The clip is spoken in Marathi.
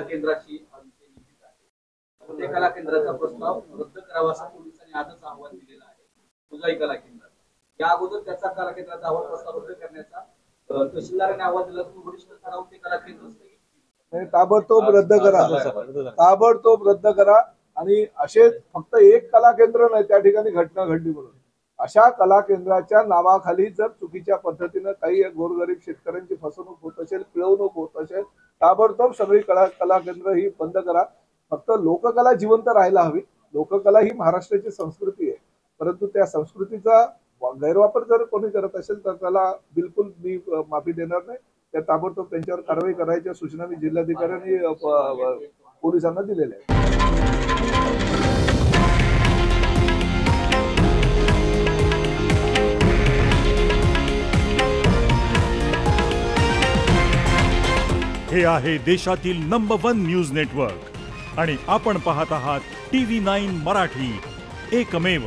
केंद्राची विषय निश्चित आहे. त्या कला केंद्राचा प्रस्ताव रद्द करावा असं पोलिसांनी आजच आव्हान दिलेलं आहे. तुझाई कला केंद्र या अगोदर त्याचा कला केंद्राचा अहवाल प्रस्ताव रद्द करण्याचा तहसीलदाराने आवाज दिला असून वरिष्ठ स्तरावर ते कला केंद्र ताबडतोब रद्द करा, ताबडतोब रद्द करा. आणि असे फक्त एक कला केंद्र नाही त्या ठिकाणी घटना घडली म्हणून अशा कला केंद्राच्या नावाखाली जर चुकीच्या पद्धतीनं काही गोरगरीब शेतकऱ्यांची फसवणूक होत असेल, पिळवणूक होत असेल, ताबडतोब सगळी कला केंद्र ही बंद करा. फक्त लोककला जिवंत राहायला हवी. लोककला ही महाराष्ट्राची संस्कृती आहे, परंतु त्या संस्कृतीचा गैरवापर जर कोणी करत असेल तर त्याला बिलकुल मी माफी देणार नाही. त्या ताबडतोब त्यांच्यावर कारवाई करायच्या सूचना मी जिल्हाधिकाऱ्यांनी पोलिसांना दिलेल्या आहेत. हे आहे देशातील नंबर 1 न्यूज नेटवर्क आणि आपण पाहत आहात TV9 मराठी, एकमेव.